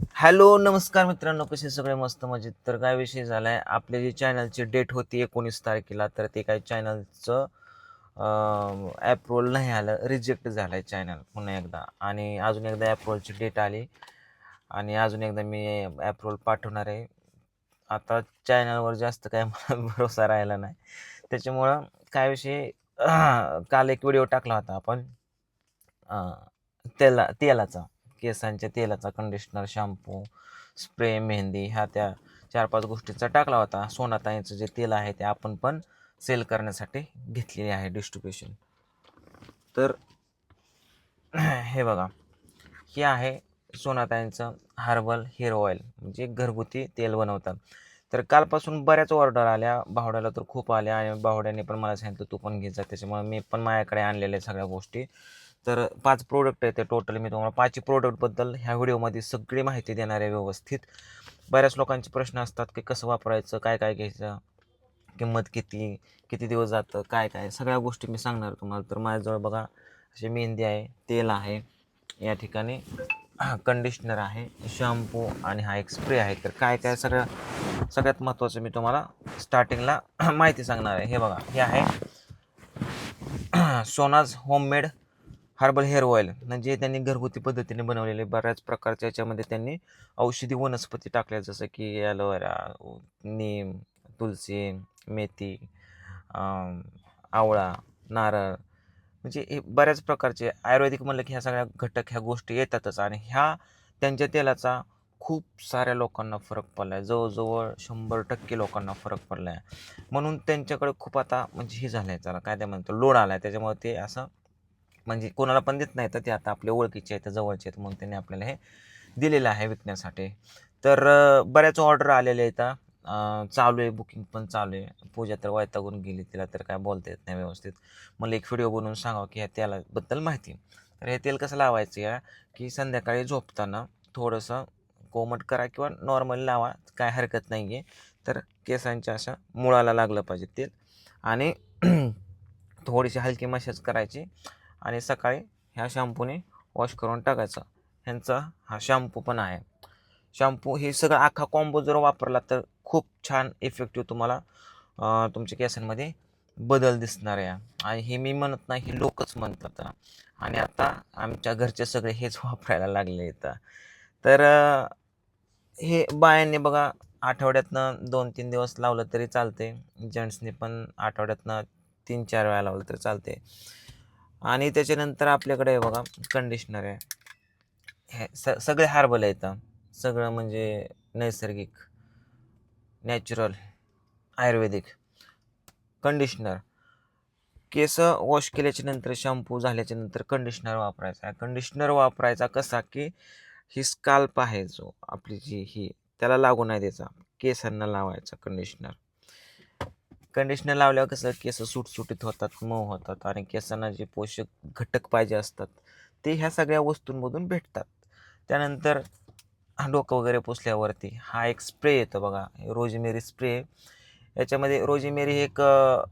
Hello, नमस्कार मित्रांनो, कसे सगळे मस्त मजेत. तर काय विषय झालाय, आपले जे चॅनलची डेट होती 19 तारखेला, तर ते काय चॅनलचं ॲप्रूव्हल नाही आलं, रिजेक्ट झालाय चॅनल पुन्हा एकदा. आणि अजून एकदा ॲप्रूव्हलची डेट आली आणि अजून एकदा मी ॲप्रूव्हल पाठवणार आहे. आता चॅनलवर जास्त काय मला भरोसा राहिला नाही. त्याच्यामुळं काय विषय काल एक व्हिडिओ टाकला होता आपण तेलाचा, केसांच्या तेलाचा, कंडिशनर, शॅम्पू, स्प्रे, मेहंदी, ह्या त्या 4-5 गोष्टींचा टाकला होता. सोनाताईंचं जे तेल आहे ते आपण पण सेल करण्यासाठी घेतलेली आहे डिस्ट्रिब्युशन. तर हे बघा, हे आहे सोनाताईंचं हर्बल हेअर ऑइल, म्हणजे घरगुती तेल बनवतात. तर कालपासून बऱ्याच ऑर्डर आल्या, भावड्याला तर खूप आल्या आणि भावड्याने पण मला सांगितलं तू पण घेत जा. त्याच्यामुळे मी पण माझ्याकडे आणलेल्या सगळ्या गोष्टी. तर 5 प्रोडक्ट आहेत ते टोटल. मी तुम्हाला 5 प्रोडक्टबद्दल ह्या व्हिडिओमध्ये सगळी माहिती देणार आहे व्यवस्थित. बऱ्याच लोकांचे प्रश्न असतात की कसं वापरायचं, काय काय घ्यायचं, किंमत किती, किती दिवस जातं, काय काय सगळ्या गोष्टी मी सांगणार तुम्हाला. तर माझ्याजवळ बघा अशी मेहंदी आहे, तेल आहे, या ठिकाणी कंडिशनर आहे, शॅम्पू आणि हा एक स्प्रे आहे. तर काय काय सगळ्यात महत्त्वाचं मी तुम्हाला स्टार्टिंगला माहिती सांगणार आहे. हे बघा, हे आहे सोनाज होममेड हर्बल हेअर ऑइल, म्हणजे त्यांनी घरगुती पद्धतीने बनवलेले बऱ्याच प्रकारच्या याच्यामध्ये त्यांनी औषधी वनस्पती टाकल्या, जसं की ॲलोवेरा, नीम, तुलसी, मेथी, आवळा, नारळ, म्हणजे हे बऱ्याच प्रकारचे आयुर्वेदिक म्हणलं की ह्या सगळ्या घटक ह्या गोष्टी येतातच. आणि ह्या त्यांच्या तेलाचा खूप साऱ्या लोकांना फरक पडला आहे, जवळजवळ 100% लोकांना फरक पडला आहे. म्हणून त्यांच्याकडे खूप आता म्हणजे हे झालं आहे, त्याला काय ते म्हणतो, लोड आला आहे. त्याच्यामुळे ते असं म्हणजे कोणाला पण देत नाही, तर ते आता आपले ओळखीचे आहेत, जवळचे आहेत, म्हणून त्यांनी आपल्याला हे दिलेलं आहे विकण्यासाठी. तर बऱ्याच ऑर्डर आलेल्या आहेत. चालू आहे, बुकिंग पण चालू आहे. पूजा तर वैतागून गेली, तिला तर काय बोलता येत नाही व्यवस्थित. मला एक व्हिडिओ बनवून सांगावं की ह्या तेलाबद्दल माहिती. तर हे तेल कसं लावायचं या, की संध्याकाळी झोपताना थोडंसं कोमट करा किंवा नॉर्मल लावा, काय हरकत नाही आहे. तर केसांच्या अशा मुळाला लागलं पाहिजे तेल. आणि थोडीशी हलकी मसाज करायची आणि सकाळी ह्या शॅम्पूने वॉश करून टाकायचं. ह्यांचा हा शॅम्पू पण आहे. शॅम्पू हे सगळं अख्खा कॉम्बो जर वापरला तर खूप छान इफेक्टिव्ह तुम्हाला तुमच्या केसांमध्ये बदल दिसणार आहे. आणि हे मी म्हणत नाही, हे लोकच म्हणतात. आणि आता आमच्या घरचे सगळे हेच वापरायला लागले आहेत. तर हे बायांनी बघा आठवड्यातनं 2-3 दिवस लावलं तरी चालते. जेंट्सनी पण आठवड्यातनं 3-4 वेळा लावलं तरी चालते. आणि त्याच्यानंतर आपल्याकडे बघा कंडिशनर आहे. हे सगळे हर्बल आहेत. सगळं म्हणजे नैसर्गिक, नॅचरल, आयुर्वेदिक. कंडिशनर, केस वॉश केल्याच्या नंतर, शॅम्पू झाल्याच्या नंतर कंडिशनर वापरायचा. कंडिशनर वापरायचा कसा, की ही स्काल्प आहे जो आपली जी ही, त्याला लागू नाही द्यायचा, केसांना लावायचा कंडिशनर. कंडिशनर लावल्यावर कसं केस सुटसुटीत होतात, मऊ होतात आणि केसांना जे पोषक घटक पाहिजे असतात ते ह्या सगळ्या वस्तूंमधून भेटतात. त्यानंतर डोकं वगैरे पुसल्यावरती हा एक स्प्रे येतो बघा, रोजमेरी स्प्रे. याच्यामध्ये रोजमेरी हे एक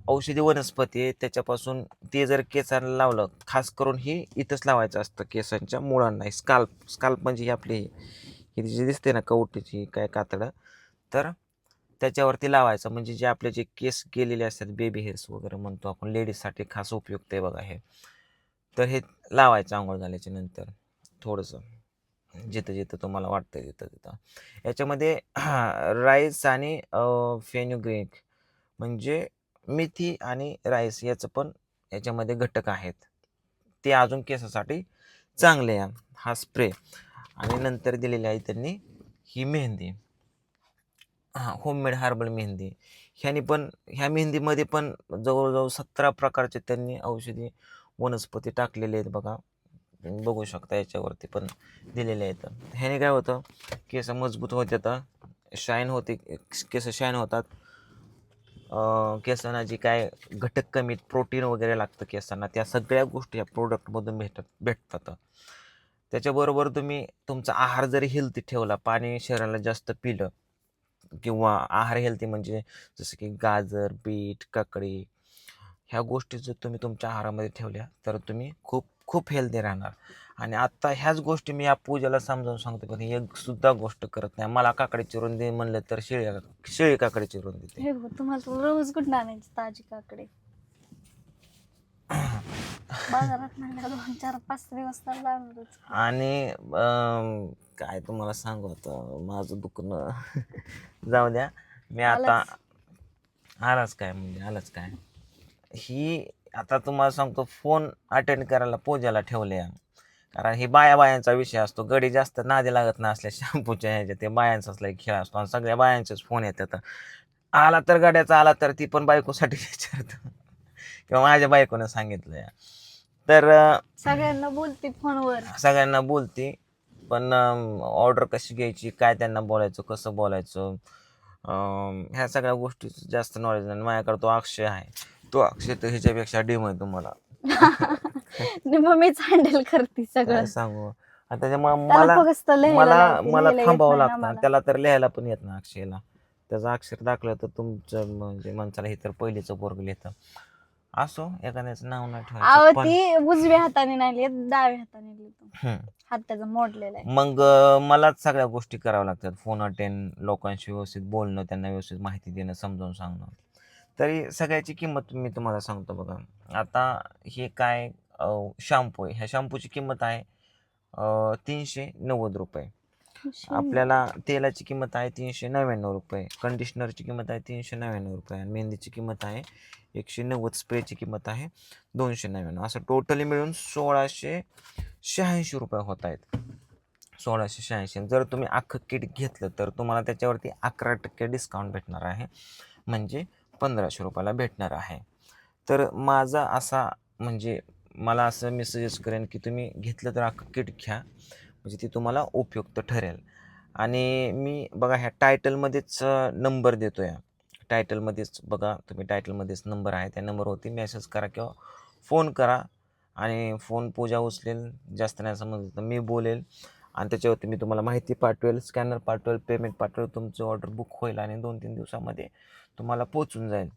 औषधी वनस्पती आहे. त्याच्यापासून ते जर केसांना लावलं, खास करून ही इथंच लावायचं असतं केसांच्या मुळांना. स्काल्प स्काल्प म्हणजे ही आपली ही जी दिसते ना कवटीची काय कातडं, तर त्याच्यावरती लावायचं. म्हणजे जे आपले जे केस गेलेले असतात, बेबी हेअर्स वगैरे म्हणतो आपण, लेडीजसाठी खास उपयुक्त आहे बघा हे. तर हे लावायचं आंघोळ झाल्याच्या नंतर थोडंसं, जिथं जिथं तुम्हाला वाटतं तिथं तिथं. याच्यामध्ये राईस आणि फेनुग्रीक, म्हणजे मेथी आणि राईस याचं पण याच्यामध्ये घटक आहेत. ते अजून केसासाठी चांगले आहे. हा स्प्रे. आणि नंतर दिलेली आहे त्यांनी ही मेहंदी, होममेड हर्बल मेहंदी. ह्या मेहंदीमध्ये पण जवळजवळ 17 प्रकारचे त्यांनी औषधी वनस्पती टाकलेले आहेत बघा. तुम्ही बघू शकता याच्यावरती पण दिलेले आहेत. ह्याने काय होतं, केस मजबूत होतात, शाईन होते, केस शाईन होतात. केसांना जे काय घटक कमी, प्रोटीन वगैरे लागतं केसांना, त्या सगळ्या गोष्टी या प्रोडक्टमधून भेटतात. त्याच्याबरोबर तुम्ही तुमचा आहार जरी हेल्दी ठेवला, पाणी शरीराला जास्त पिलं, किंवा आहार हेल्दी म्हणजे जसं की गाजर, बीट, काकडी, ह्या गोष्टी जर तुम्ही तुमच्या आहारामध्ये ठेवल्या तर तुम्ही खूप खूप हेल्दी राहणार. आणि आता ह्याच गोष्टी मी या पूजाला समजावून सांगतो, पण ही एक सुद्धा गोष्ट करत नाही. मला काकडी चिरून दे म्हणलं तर शेळी काकडी चिरून देते. हे बघ, तुम्हाला रोज कुठं आणायची ताजी काकडे? बाजारात नाही 2-4-5 दिवस तर लागणारच. आणि काय तुम्हाला सांगू आता माझं दुखणं जाऊ द्या. मी आता आलाच. आलाच काय म्हणजे आलाच काय ही आता तुम्हाला सांगतो, फोन अटेंड करायला पूजाला ठेवले. कारण ही बायांचा विषय असतो. गडी जास्त नादी लागत नसल्या शॅम्पूच्या ह्याच्या, ते बायांचाच लय खेळ असतो आणि सगळ्या बायांचेच फोन येतात. आला तर गाड्याचा आला तर ती पण बायकोसाठी विचारतो किंवा माझ्या बायकोनं सांगितलंय. तर सगळ्यांना बोलते फोनवर. सगळ्यांना बोलते, पण ऑर्डर कशी घ्यायची, काय त्यांना बोलायचं, कसं बोलायचं, ह्या सगळ्या गोष्टी जास्त नॉलेज नाही. माझ्याकडे तो अक्षय आहे. तो अक्षय तर ह्याच्यापेक्षा डिम आहे तुम्हाला. मग मीच हँडल करते काय सगळं. सांगू आता त्याच्यामुळे त्याला मला फक्त लिहायला मला लावते, मला लिहायला येत थांबावं नाही ना लागतं आणि मला. त्याला तर लिहायला पण येत ना अक्षयला. त्याचं अक्षर दाखलं तर तुमचं म्हणजे माणसाला हे तर पहिलीचं पोरग लिहितं. असो, एखाद्याचं नाव नाही ठेवायचं अहो पण ती उजव्या हाताने नाही लिहित, डाव्या हाताने लिहितो. हम्म. हात त्याचा मोडलेला आहे. मग मलाच सगळ्या गोष्टी कराव्या लागतात. फोन अटेंड, लोकांशी व्यवस्थित बोलणं, त्यांना व्यवस्थित माहिती देणं, समजावून सांगणं. तरी सगळ्याची किंमत मी तुम्हाला सांगतो बघा. आता हे काय शॅम्पू आहे. ह्या शॅम्पूची किंमत आहे 390 रुपये. आपल्याला तेलाची किंमत आहे 399 रुपये. कंडिशनरची किंमत आहे 399 रुपये. आणि मेहंदीची किंमत आहे 190. स्प्रेची किंमत आहे 299. असं टोटली मिळून 1686 रुपये होत आहेत. 1686. जर तुम्ही अख्खं किट घेतलं तर तुम्हाला त्याच्यावरती 11% डिस्काउंट भेटणार आहे, म्हणजे 1500 रुपयाला भेटणार आहे. तर माझा असा म्हणजे मला असं मी सजेस्ट करेन की तुम्ही घेतलं तर अख्खं किट घ्या, म्हणजे ती तुम्हाला उपयुक्त ठरेल. आणि मी बघा ह्या टायटलमध्येच नंबर देतो या. टायटलमध्येच बघा तुम्ही, टायटलमध्येच नंबर आहे. त्या नंबरवरती मेसेज करा किंवा फोन करा आणि फोन पूजा उचलेल. जास्त नाही समजलं तर मी बोलेल आणि त्याच्यावरती मी तुम्हाला माहिती पाठवेल, स्कॅनर पाठवेल, पेमेंट पाठवेल. तुमचं ऑर्डर बुक होईल आणि 2-3 दिवसामध्ये तुम्हाला पोचून जाईल.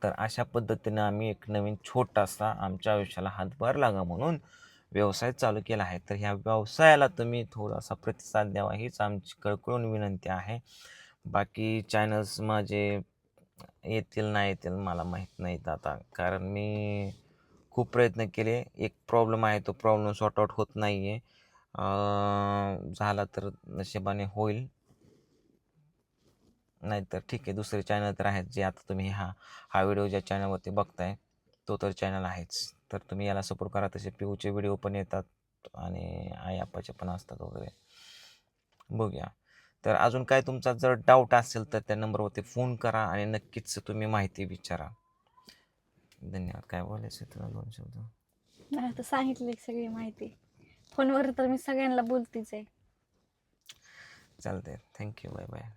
तर अशा पद्धतीनं आम्ही एक नवीन छोटासा आमच्या आयुष्याला हातभार लागा म्हणून व्यवसाय चालू केला आहे. तर ह्या व्यवसायाला तुम्ही थोडासा प्रतिसाद द्यावा हीच आमची कळकळून विनंती आहे. बाकी चॅनल्स माझे येतील नाही येतील मला माहीत नाहीत आता, कारण मी खूप प्रयत्न केले. एक प्रॉब्लेम आहे, तो प्रॉब्लेम सॉर्ट आउट होत नाही आहे. झाला तर नशिबाने होईल, नाहीतर ठीक आहे. दुसरे चॅनल तर आहेत जे आता तुम्ही हा व्हिडिओ ज्या चॅनलवरती बघताय तो तर चॅनल आहेच. तर तुम्ही याला सपोर्ट करा. तसे पिऊचे व्हिडिओ पण येतात आणि आई आप्पाचे पण असतात वगैरे, बघूया. तर अजून काय तुमचा जर डाऊट असेल तर त्या नंबरवरती फोन करा आणि नक्कीच तुम्ही माहिती विचारा. धन्यवाद. काय बोलायचं तुला 2 शब्द? नाही तर सांगितली सगळी माहिती. फोनवर तर मी सगळ्यांना बोलतीच आहे. चालतंय. थँक्यू. Bye bye.